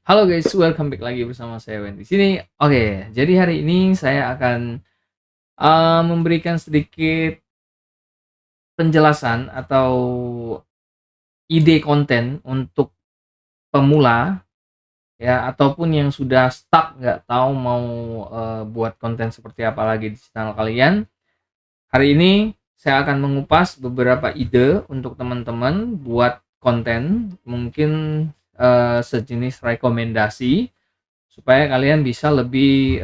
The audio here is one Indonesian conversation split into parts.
Halo guys, welcome back lagi bersama saya Wen di sini. Oke, jadi hari ini saya akan memberikan sedikit penjelasan atau ide konten untuk pemula ya, ataupun yang sudah stuck nggak tahu mau buat konten seperti apa lagi di channel kalian. Hari ini saya akan mengupas beberapa ide untuk teman-teman buat konten, mungkin sejenis rekomendasi supaya kalian bisa lebih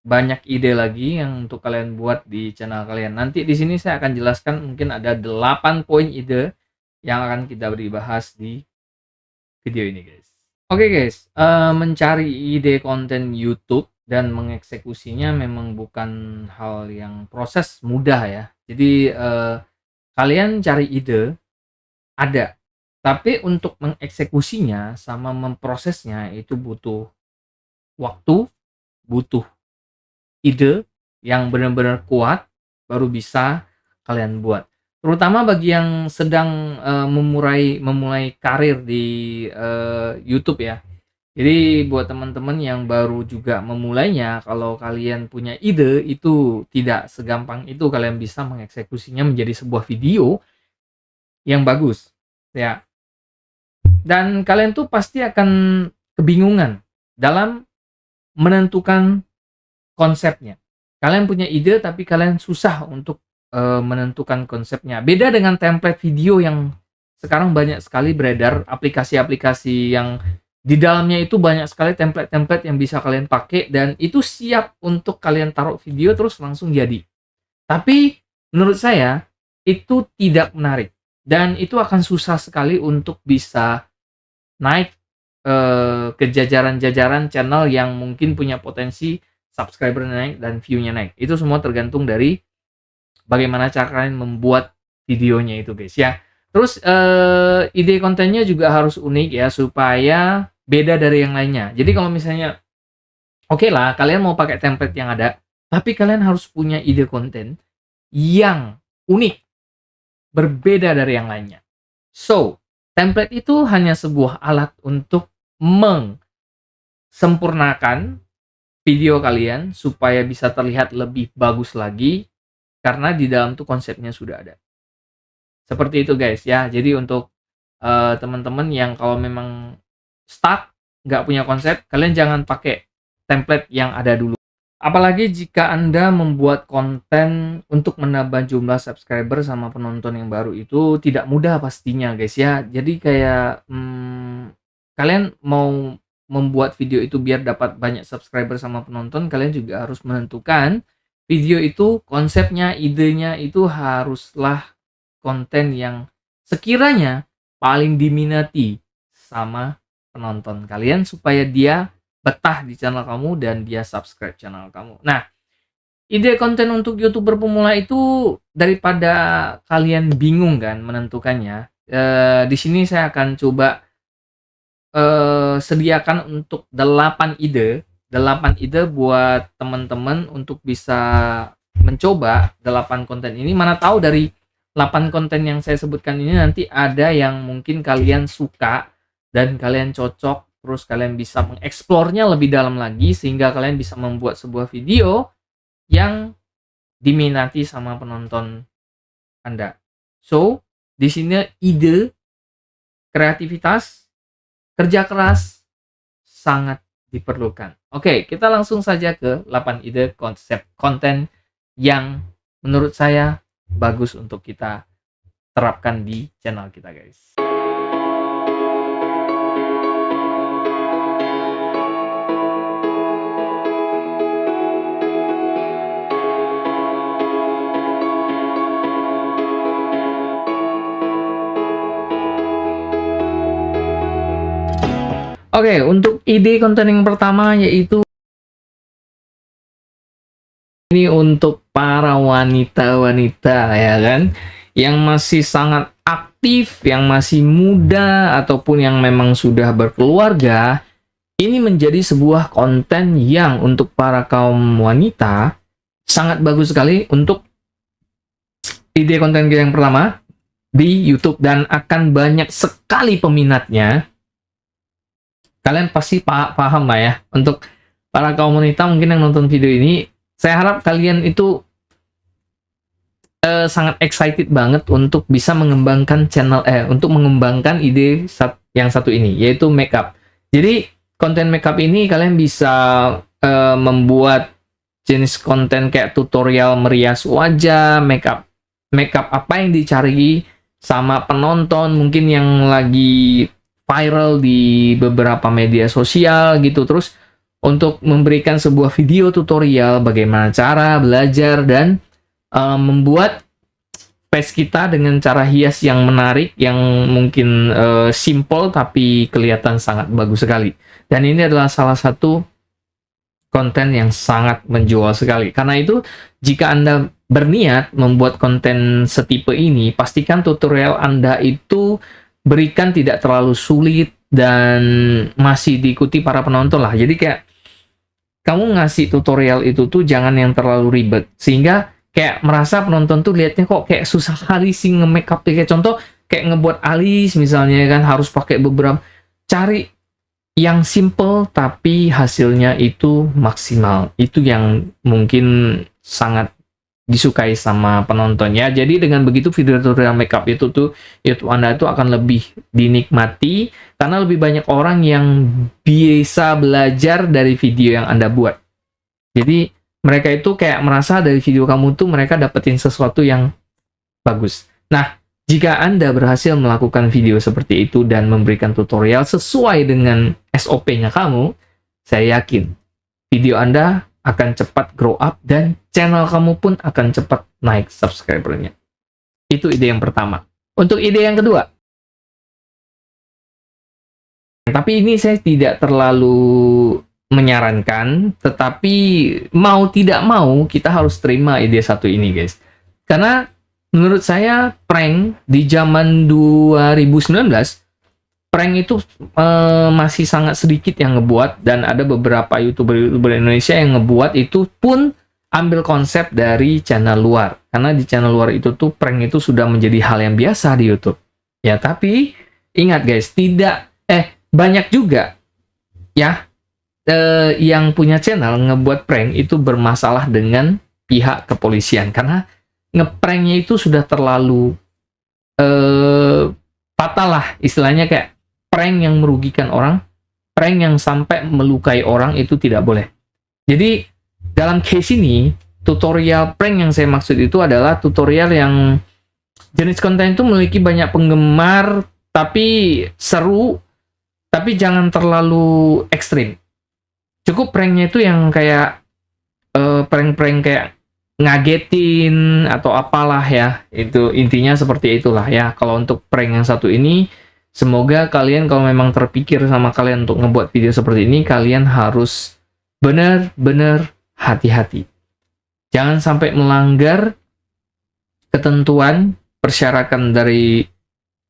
banyak ide lagi yang untuk kalian buat di channel kalian. Nanti di sini saya akan jelaskan, mungkin ada 8 poin ide yang akan kita beri bahas di video ini guys. Oke guys, mencari ide konten YouTube dan mengeksekusinya memang bukan hal yang proses mudah ya. Jadi kalian cari ide ada, tapi untuk mengeksekusinya sama memprosesnya itu butuh waktu, butuh ide yang benar-benar kuat, baru bisa kalian buat. Terutama bagi yang sedang memulai karir di YouTube ya. Jadi buat teman-teman yang baru juga memulainya, kalau kalian punya ide itu tidak segampang itu kalian bisa mengeksekusinya menjadi sebuah video yang bagus ya. Dan kalian tuh pasti akan kebingungan dalam menentukan konsepnya. Kalian punya ide tapi kalian susah untuk menentukan konsepnya. Beda dengan template video yang sekarang banyak sekali beredar, aplikasi-aplikasi yang di dalamnya itu banyak sekali template-template yang bisa kalian pakai dan itu siap untuk kalian taruh video terus langsung jadi. Tapi menurut saya itu tidak menarik dan itu akan susah sekali untuk bisa naik ke jajaran-jajaran channel yang mungkin punya potensi subscriber naik dan view-nya naik. Itu semua tergantung dari bagaimana cara kalian membuat videonya itu guys ya. Terus ide kontennya juga harus unik ya supaya beda dari yang lainnya. Jadi kalau misalnya oke lah kalian mau pakai template yang ada, tapi kalian harus punya ide konten yang unik, berbeda dari yang lainnya. So, template itu hanya sebuah alat untuk sempurnakan video kalian supaya bisa terlihat lebih bagus lagi karena di dalam tuh konsepnya sudah ada. Seperti itu guys ya. Jadi untuk teman-teman yang kalau memang stuck, nggak punya konsep, kalian jangan pakai template yang ada dulu. Apalagi jika Anda membuat konten untuk menambah jumlah subscriber sama penonton yang baru itu tidak mudah pastinya guys ya. Jadi kayak kalian mau membuat video itu biar dapat banyak subscriber sama penonton, kalian juga harus menentukan video itu konsepnya, idenya itu haruslah konten yang sekiranya paling diminati sama penonton kalian supaya dia betah di channel kamu dan dia subscribe channel kamu. Nah, ide konten untuk YouTuber pemula itu daripada kalian bingung kan menentukannya, di sini saya akan coba sediakan untuk 8 ide buat teman-teman untuk bisa mencoba 8 konten ini. Mana tahu dari 8 konten yang saya sebutkan ini nanti ada yang mungkin kalian suka dan kalian cocok, terus kalian bisa mengeksplornya lebih dalam lagi sehingga kalian bisa membuat sebuah video yang diminati sama penonton Anda. So, di sini ide, kreativitas, kerja keras sangat diperlukan. Oke, kita langsung saja ke 8 ide konsep konten yang menurut saya bagus untuk kita terapkan di channel kita guys. Oke, untuk ide konten yang pertama yaitu ini untuk para wanita-wanita ya kan, yang masih sangat aktif, yang masih muda ataupun yang memang sudah berkeluarga. Ini menjadi sebuah konten yang untuk para kaum wanita sangat bagus sekali untuk ide konten yang pertama di YouTube dan akan banyak sekali peminatnya. Kalian pasti paham lah ya. Untuk para kaum wanita mungkin yang nonton video ini, saya harap kalian itu sangat excited banget untuk bisa mengembangkan untuk mengembangkan ide yang satu ini, yaitu makeup. Jadi konten makeup ini kalian bisa membuat jenis konten kayak tutorial merias wajah, makeup apa yang dicari sama penonton mungkin yang lagi viral di beberapa media sosial gitu. Terus untuk memberikan sebuah video tutorial bagaimana cara belajar dan membuat face kita dengan cara hias yang menarik, yang mungkin simple tapi kelihatan sangat bagus sekali. Dan ini adalah salah satu konten yang sangat menjual sekali. Karena itu, jika Anda berniat membuat konten setipe ini, pastikan tutorial Anda itu berikan tidak terlalu sulit dan masih diikuti para penonton lah. Jadi kayak kamu ngasih tutorial itu tuh jangan yang terlalu ribet, sehingga kayak merasa penonton tuh liatnya kok kayak susah kali sih nge-makeup. Kayak contoh kayak ngebuat alis misalnya kan, harus pakai beberapa, cari yang simple tapi hasilnya itu maksimal. Itu yang mungkin sangat disukai sama penonton ya. Jadi dengan begitu video tutorial makeup itu tuh YouTube Anda itu akan lebih dinikmati karena lebih banyak orang yang bisa belajar dari video yang Anda buat. Jadi mereka itu kayak merasa dari video kamu tuh mereka dapetin sesuatu yang bagus. Nah, jika Anda berhasil melakukan video seperti itu dan memberikan tutorial sesuai dengan SOP-nya kamu, saya yakin video Anda akan cepat grow up dan channel kamu pun akan cepat naik subscribernya. Itu ide yang pertama. Untuk ide yang kedua, tapi ini saya tidak terlalu menyarankan, tetapi mau tidak mau kita harus terima ide satu ini guys. Karena menurut saya prank di zaman 2019, prank itu masih sangat sedikit yang ngebuat, dan ada beberapa YouTuber Indonesia yang ngebuat itu pun ambil konsep dari channel luar. Karena di channel luar itu tuh prank itu sudah menjadi hal yang biasa di YouTube. Ya, tapi ingat guys, banyak juga ya yang punya channel ngebuat prank itu bermasalah dengan pihak kepolisian karena ngepranknya itu sudah terlalu fatal lah istilahnya, kayak prank yang merugikan orang, prank yang sampai melukai orang itu tidak boleh. Jadi dalam case ini tutorial prank yang saya maksud itu adalah tutorial yang jenis konten itu memiliki banyak penggemar tapi seru, tapi jangan terlalu ekstrim. Cukup pranknya itu yang kayak prank-prank kayak ngagetin atau apalah ya, itu intinya seperti itulah ya. Kalau untuk prank yang satu ini, semoga kalian kalau memang terpikir sama kalian untuk ngebuat video seperti ini, kalian harus benar-benar hati-hati. Jangan sampai melanggar ketentuan persyaratan dari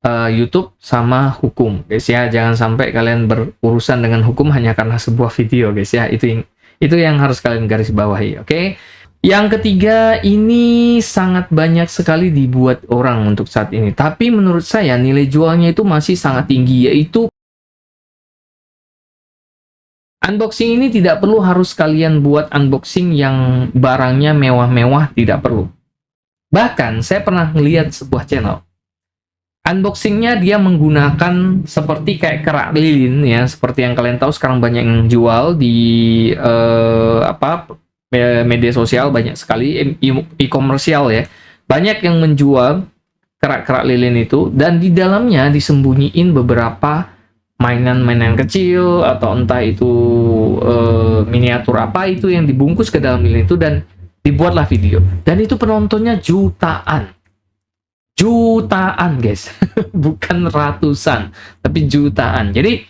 YouTube sama hukum, guys ya. Jangan sampai kalian berurusan dengan hukum hanya karena sebuah video, guys ya. Itu yang harus kalian garis bawahi, oke? Yang ketiga, ini sangat banyak sekali dibuat orang untuk saat ini. Tapi menurut saya nilai jualnya itu masih sangat tinggi, yaitu unboxing ini tidak perlu harus kalian buat unboxing yang barangnya mewah-mewah, tidak perlu. Bahkan saya pernah melihat sebuah channel. Unboxingnya dia menggunakan seperti kayak kerak lilin ya, seperti yang kalian tahu sekarang banyak yang jual di media sosial, banyak sekali e-komersial ya, banyak yang menjual kerak-kerak lilin itu, dan di dalamnya disembunyiin beberapa mainan-mainan kecil atau entah itu miniatur apa itu yang dibungkus ke dalam lilin itu, dan dibuatlah video, dan itu penontonnya jutaan guys. Bukan ratusan tapi jutaan. Jadi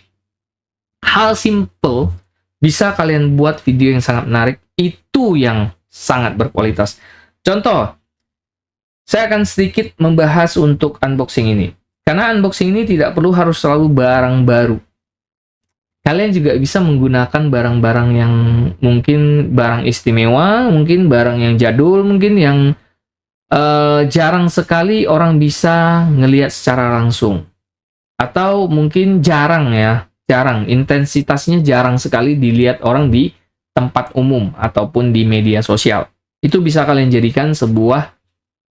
hal simple bisa kalian buat video yang sangat menarik, itu yang sangat berkualitas. Contoh, saya akan sedikit membahas untuk unboxing ini, karena unboxing ini tidak perlu harus selalu barang baru. Kalian juga bisa menggunakan barang-barang yang mungkin barang istimewa, mungkin barang yang jadul, mungkin yang jarang sekali orang bisa ngelihat secara langsung, atau mungkin jarang ya jarang, intensitasnya jarang sekali dilihat orang di tempat umum ataupun di media sosial. Itu bisa kalian jadikan sebuah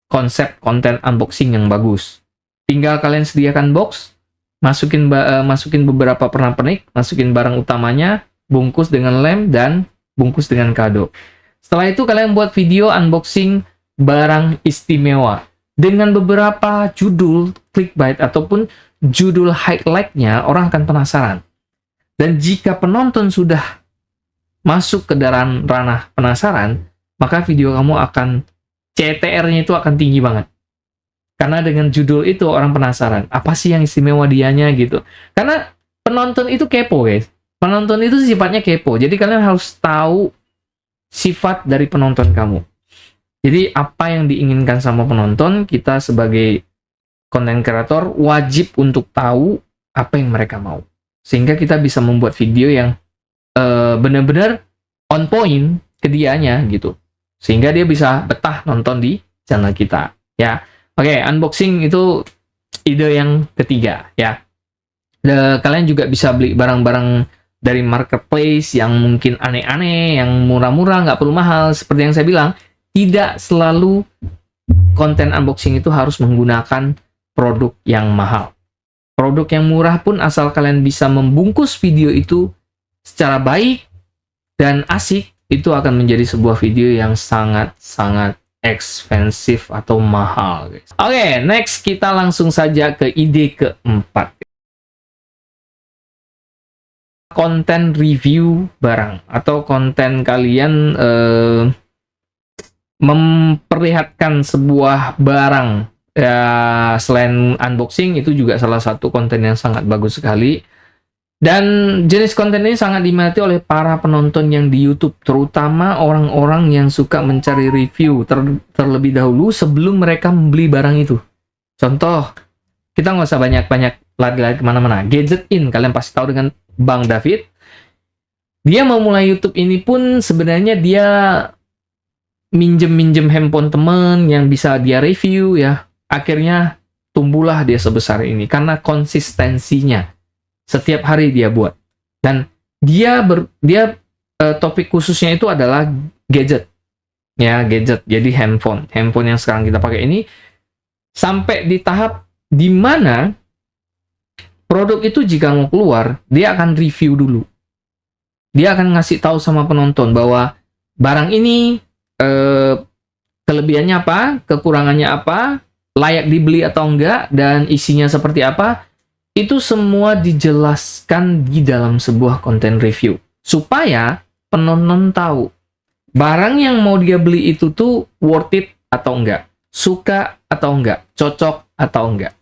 konsep konten unboxing yang bagus. Tinggal kalian sediakan box, masukin beberapa pernak-pernik, masukin barang utamanya, bungkus dengan lem, dan bungkus dengan kado. Setelah itu kalian buat video unboxing barang istimewa dengan beberapa judul clickbait ataupun judul highlight-nya, orang akan penasaran. Dan jika penonton sudah masuk ke dalam ranah penasaran, maka video kamu akan CTR-nya itu akan tinggi banget. Karena dengan judul itu orang penasaran, apa sih yang istimewa dianya gitu. Karena penonton itu kepo, guys. Penonton itu sifatnya kepo. Jadi kalian harus tahu sifat dari penonton kamu. Jadi apa yang diinginkan sama penonton, kita sebagai konten kreator wajib untuk tahu apa yang mereka mau. Sehingga kita bisa membuat video yang benar-benar on point ke dianya gitu. Sehingga dia bisa betah nonton di channel kita, ya. Oke, unboxing itu ide yang ketiga, ya. Kalian juga bisa beli barang-barang dari marketplace yang mungkin aneh-aneh, yang murah-murah, nggak perlu mahal. Seperti yang saya bilang, tidak selalu konten unboxing itu harus menggunakan produk yang mahal. Produk yang murah pun asal kalian bisa membungkus video itu secara baik dan asik, itu akan menjadi sebuah video yang sangat-sangat expensive atau mahal, guys. Oke, next kita langsung saja ke ide keempat. Konten review barang atau konten kalian memperlihatkan sebuah barang, ya. Selain unboxing, itu juga salah satu konten yang sangat bagus sekali. Dan jenis konten ini sangat diminati oleh para penonton yang di YouTube, terutama orang-orang yang suka mencari review terlebih dahulu sebelum mereka membeli barang itu. Contoh, kita nggak usah banyak-banyak lari-lari kemana-mana. Gadget In, kalian pasti tahu dengan Bang David. Dia memulai YouTube ini pun sebenarnya dia minjem handphone temen yang bisa dia review, ya. Akhirnya tumbuhlah dia sebesar ini karena konsistensinya. Setiap hari dia buat. Dan dia topik khususnya itu adalah gadget. Ya, gadget. Jadi handphone yang sekarang kita pakai ini sampai di tahap di mana produk itu jika mau keluar, dia akan review dulu. Dia akan ngasih tahu sama penonton bahwa barang ini kelebihannya apa, kekurangannya apa, layak dibeli atau enggak, dan isinya seperti apa. Itu semua dijelaskan di dalam sebuah konten review. Supaya penonton tahu barang yang mau dia beli itu tuh worth it atau enggak. Suka atau enggak. Cocok atau enggak.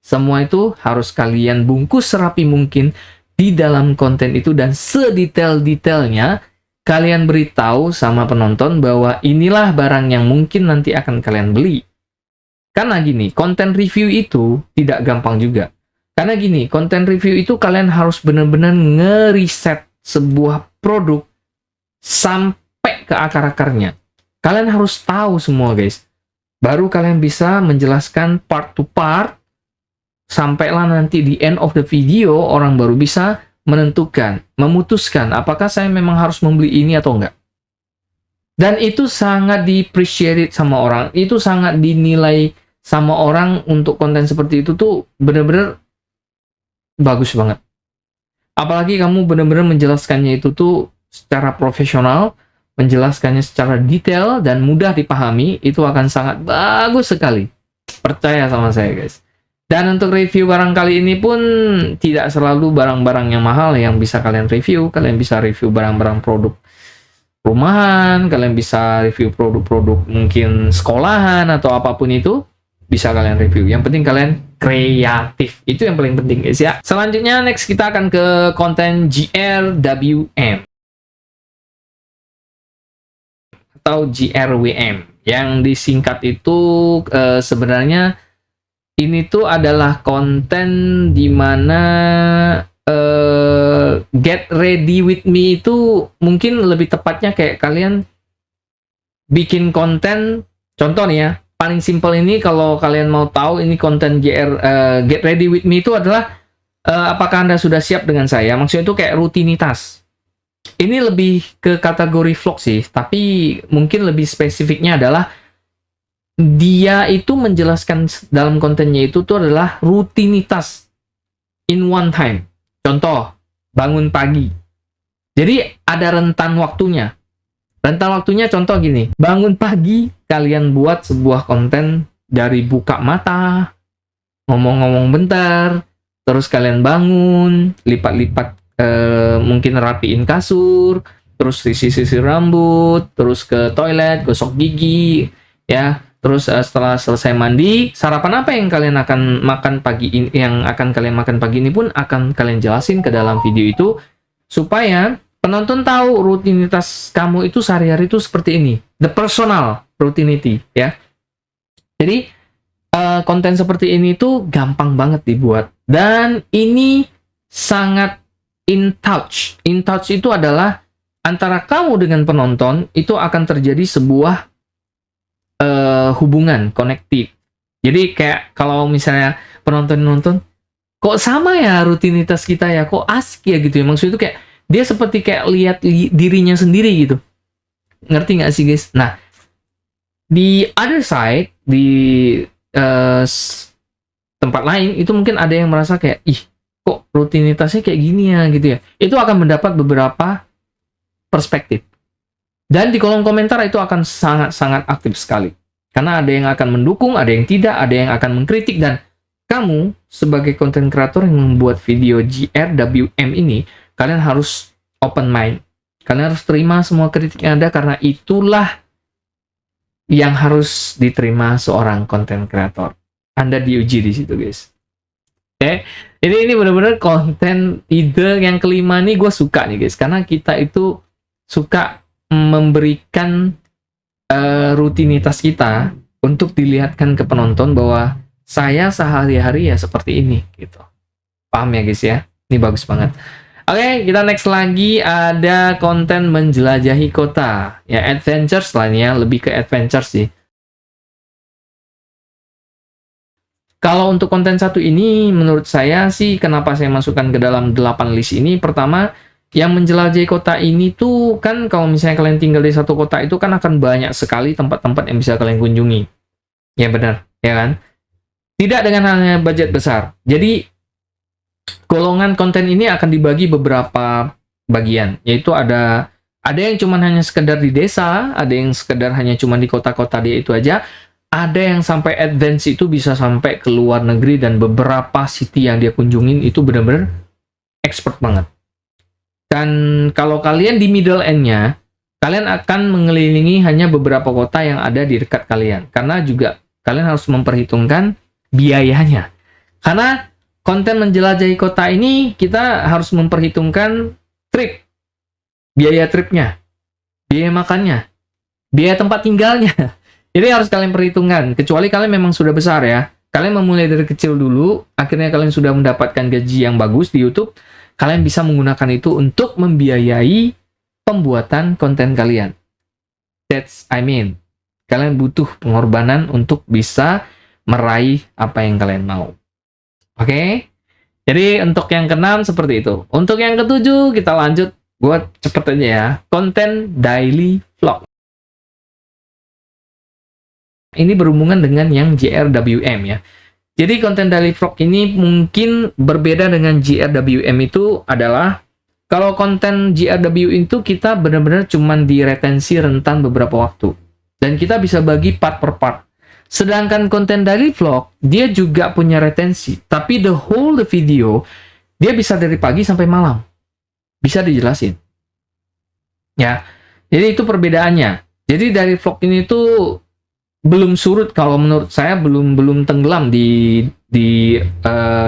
Semua itu harus kalian bungkus serapi mungkin di dalam konten itu. Dan sedetail-detailnya kalian beritahu sama penonton bahwa inilah barang yang mungkin nanti akan kalian beli. Karena gini, konten review itu tidak gampang juga. Karena gini, konten review itu kalian harus benar-benar ngeriset sebuah produk sampai ke akar-akarnya. Kalian harus tahu semua, guys. Baru kalian bisa menjelaskan part to part, sampailah nanti di end of the video, orang baru bisa memutuskan apakah saya memang harus membeli ini atau enggak. Dan itu sangat di-appreciate sama orang. Itu sangat dinilai sama orang untuk konten seperti itu tuh benar-benar bagus banget. Apalagi kamu benar-benar menjelaskannya itu tuh secara profesional, menjelaskannya secara detail dan mudah dipahami, itu akan sangat bagus sekali. Percaya sama saya, guys. Dan untuk review barang kali ini pun tidak selalu barang-barang yang mahal yang bisa kalian review. Kalian bisa review barang-barang produk rumahan, kalian bisa review produk-produk mungkin sekolahan atau apapun itu. Bisa kalian review. Yang penting kalian kreatif. Itu yang paling penting, guys, ya. Selanjutnya, next kita akan ke konten GRWM atau GRWM. Yang disingkat itu sebenarnya ini tuh adalah konten dimana get ready with me itu mungkin lebih tepatnya kayak kalian bikin konten. Contoh nih ya, paling simpel ini kalau kalian mau tahu ini konten get ready with me itu adalah Apakah Anda sudah siap dengan saya? Maksudnya itu kayak rutinitas. Ini lebih ke kategori vlog sih, tapi mungkin lebih spesifiknya adalah dia itu menjelaskan dalam kontennya itu tuh adalah rutinitas in one time. Contoh, bangun pagi. Jadi ada rentan waktunya. Rentan waktunya contoh gini, bangun pagi, kalian buat sebuah konten dari buka mata, ngomong-ngomong bentar, terus kalian bangun, lipat-lipat, mungkin rapiin kasur, terus sisir-sisir rambut, terus ke toilet, gosok gigi, ya. Terus setelah selesai mandi, sarapan apa yang kalian akan makan pagi ini, yang akan kalian makan pagi ini pun akan kalian jelasin ke dalam video itu, supaya penonton tahu rutinitas kamu itu sehari-hari itu seperti ini. The personal routinity, ya. Jadi, konten seperti ini tuh gampang banget dibuat. Dan ini sangat in touch. In touch itu adalah antara kamu dengan penonton, itu akan terjadi sebuah hubungan, konektif. Jadi kayak kalau misalnya penonton nonton, kok sama ya rutinitas kita ya, kok asik ya gitu ya. Maksudnya itu kayak, dia seperti kayak lihat dirinya sendiri gitu. Ngerti nggak sih guys? Nah, di other side, di tempat lain, itu mungkin ada yang merasa kayak, ih, kok rutinitasnya kayak gini ya gitu ya. Itu akan mendapat beberapa perspektif. Dan di kolom komentar itu akan sangat-sangat aktif sekali. Karena ada yang akan mendukung, ada yang tidak, ada yang akan mengkritik, dan kamu sebagai content creator yang membuat video GRWM ini, kalian harus open mind. Kalian harus terima semua kritik yang ada, karena itulah yang harus diterima seorang content creator. Anda diuji di situ, guys. Oke, ini benar-benar konten ide yang kelima nih, gue suka nih, guys. Karena kita itu suka memberikan rutinitas kita untuk dilihatkan ke penonton bahwa saya sehari-hari ya seperti ini, gitu. Paham ya, guys ya? Ini bagus banget. Oke, kita next lagi, ada konten menjelajahi kota. Ya, adventures lah ini ya, lebih ke adventures sih. Kalau untuk konten satu ini, menurut saya sih, kenapa saya masukkan ke dalam 8 list ini, pertama, yang menjelajahi kota ini tuh, kan kalau misalnya kalian tinggal di satu kota itu kan akan banyak sekali tempat-tempat yang bisa kalian kunjungi. Ya benar, ya kan? Tidak dengan hanya budget besar. Jadi, golongan konten ini akan dibagi beberapa bagian, yaitu ada yang cuman hanya sekedar di desa, ada yang sekedar hanya cuman di kota-kota dia itu aja, ada yang sampai advance itu bisa sampai ke luar negeri, dan beberapa city yang dia kunjungin itu benar-benar expert banget. Dan kalau kalian di middle end-nya, kalian akan mengelilingi hanya beberapa kota yang ada di dekat kalian, karena juga kalian harus memperhitungkan biayanya. Karena konten menjelajahi kota ini, kita harus memperhitungkan trip, biaya tripnya, biaya makannya, biaya tempat tinggalnya. Jadi harus kalian perhitungkan, kecuali kalian memang sudah besar ya. Kalian memulai dari kecil dulu, akhirnya kalian sudah mendapatkan gaji yang bagus di YouTube, kalian bisa menggunakan itu untuk membiayai pembuatan konten kalian. Kalian butuh pengorbanan untuk bisa meraih apa yang kalian mau. Oke? Jadi untuk yang ke-6 seperti itu. Untuk yang ke-7 kita lanjut, buat cepet aja ya. Konten daily vlog. Ini berhubungan dengan yang GRWM ya. Jadi konten daily vlog ini mungkin berbeda dengan GRWM itu adalah, kalau konten GRWM itu kita benar-benar cuman diretensi rentan beberapa waktu. Dan kita bisa bagi part per part. Sedangkan konten daily vlog, dia juga punya retensi. Tapi the whole video, dia bisa dari pagi sampai malam. Bisa dijelasin. Ya, jadi itu perbedaannya. Jadi dari vlog ini tuh belum surut, kalau menurut saya belum tenggelam di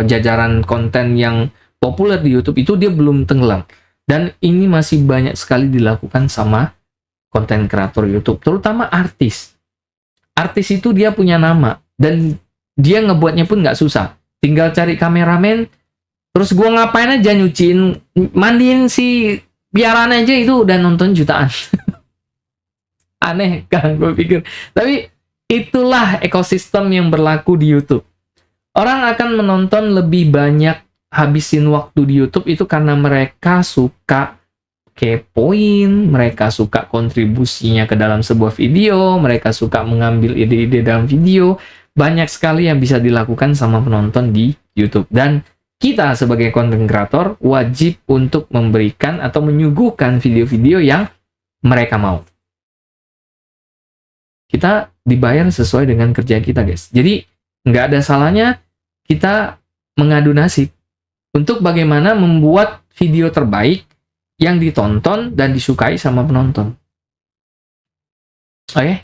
jajaran konten yang populer di YouTube itu, dia belum tenggelam. Dan ini masih banyak sekali dilakukan sama konten kreator YouTube, terutama artis. Artis itu dia punya nama, dan dia ngebuatnya pun nggak susah. Tinggal cari kameramen, terus gua ngapain aja, nyuciin, mandiin si piaraan aja, itu udah nonton jutaan. Aneh kan gue pikir. Tapi itulah ekosistem yang berlaku di YouTube. Orang akan menonton lebih banyak habisin waktu di YouTube itu karena mereka suka kepoin, mereka suka kontribusinya ke dalam sebuah video, mereka suka mengambil ide-ide dalam video. Banyak sekali yang bisa dilakukan sama penonton di YouTube. Dan kita sebagai content creator wajib untuk memberikan atau menyuguhkan video-video yang mereka mau. Kita dibayar sesuai dengan kerja kita, guys. Jadi, nggak ada salahnya kita mengadu nasib untuk bagaimana membuat video terbaik yang ditonton dan disukai sama penonton. Oke?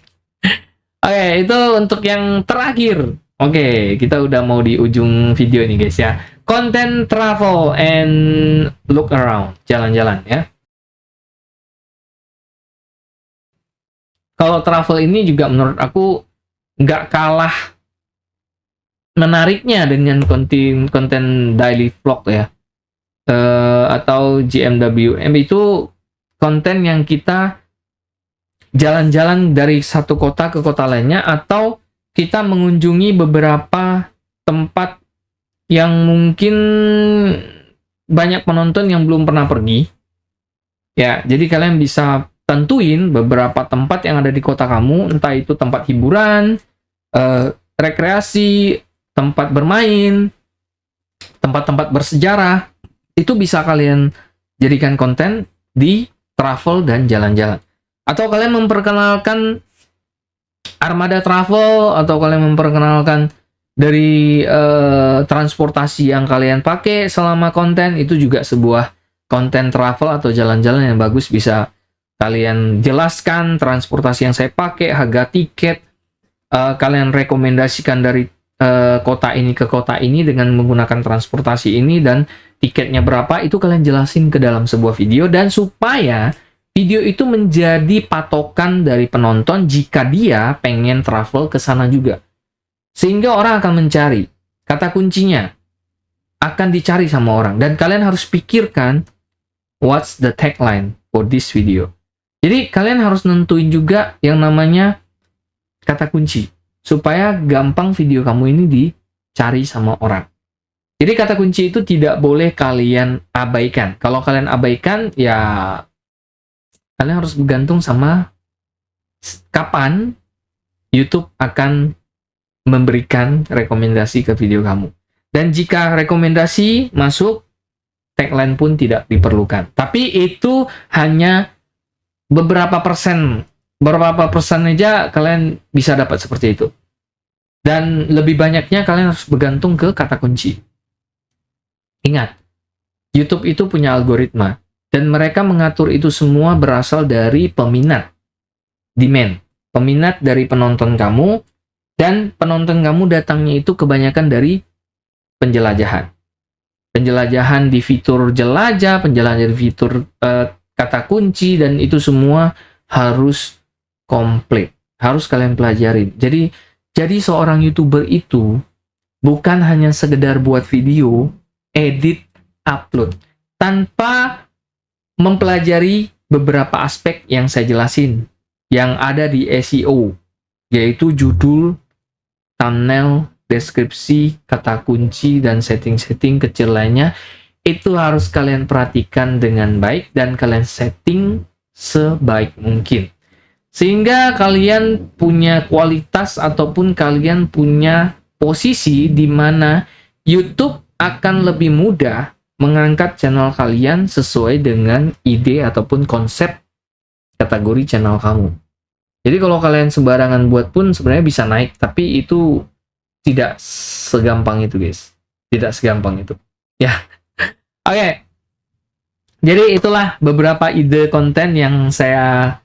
Oke, itu untuk yang terakhir. Oke, kita udah mau di ujung video nih, guys ya. Content travel and look around. Jalan-jalan ya. Kalau travel ini juga menurut aku nggak kalah menariknya dengan konten daily vlog ya. Atau GMWM itu konten yang kita jalan-jalan dari satu kota ke kota lainnya, atau kita mengunjungi beberapa tempat yang mungkin banyak penonton yang belum pernah pergi. Ya, jadi kalian bisa tentuin beberapa tempat yang ada di kota kamu, entah itu tempat hiburan, rekreasi, tempat bermain, tempat-tempat bersejarah. Itu bisa kalian jadikan konten di travel dan jalan-jalan. Atau kalian memperkenalkan armada travel, atau kalian memperkenalkan dari transportasi yang kalian pakai selama konten, itu juga sebuah konten travel atau jalan-jalan yang bagus. Bisa kalian jelaskan transportasi yang saya pakai, harga tiket, kalian rekomendasikan dari kota ini ke kota ini dengan menggunakan transportasi ini, dan tiketnya berapa, itu kalian jelasin ke dalam sebuah video, dan supaya video itu menjadi patokan dari penonton jika dia pengen travel ke sana juga. Sehingga orang akan mencari. Kata kuncinya akan dicari sama orang. Dan kalian harus pikirkan what's the tagline for this video. Jadi kalian harus nentuin juga yang namanya kata kunci, supaya gampang video kamu ini dicari sama orang. Jadi kata kunci itu tidak boleh kalian abaikan. Kalau kalian abaikan, ya kalian harus bergantung sama kapan YouTube akan memberikan rekomendasi ke video kamu. Dan jika rekomendasi masuk, tagline pun tidak diperlukan. Tapi itu hanya beberapa persen aja kalian bisa dapat seperti itu. Dan lebih banyaknya kalian harus bergantung ke kata kunci. Ingat, YouTube itu punya algoritma, dan mereka mengatur itu semua berasal dari peminat, demand, peminat dari penonton kamu, dan penonton kamu datangnya itu kebanyakan dari penjelajahan. Penjelajahan di fitur jelajah, penjelajahan di fitur kata kunci, dan itu semua harus komplit. Harus kalian pelajarin. Jadi seorang YouTuber itu bukan hanya sekedar buat video, edit, upload, tanpa mempelajari beberapa aspek yang saya jelasin yang ada di SEO, yaitu judul, thumbnail, deskripsi, kata kunci, dan setting-setting kecil lainnya. Itu harus kalian perhatikan dengan baik dan kalian setting sebaik mungkin, sehingga kalian punya kualitas ataupun kalian punya posisi di mana YouTube akan lebih mudah mengangkat channel kalian sesuai dengan ide ataupun konsep kategori channel kamu. Jadi kalau kalian sembarangan buat pun sebenarnya bisa naik, tapi itu tidak segampang itu, guys. Tidak segampang itu. Ya. Oke. Jadi itulah beberapa ide konten yang saya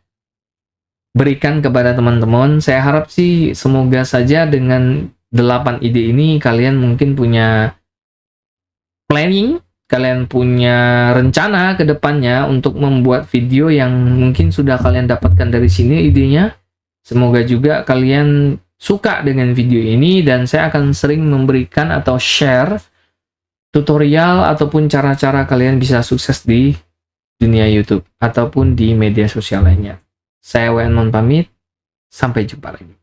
berikan kepada teman-teman. Saya harap sih semoga saja dengan 8 ide ini kalian mungkin punya planning, kalian punya rencana ke depannya untuk membuat video yang mungkin sudah kalian dapatkan dari sini idenya. Semoga juga kalian suka dengan video ini, dan saya akan sering memberikan atau share tutorial ataupun cara-cara kalian bisa sukses di dunia YouTube ataupun di media sosial lainnya. Saya WN Mon pamit, sampai jumpa lagi.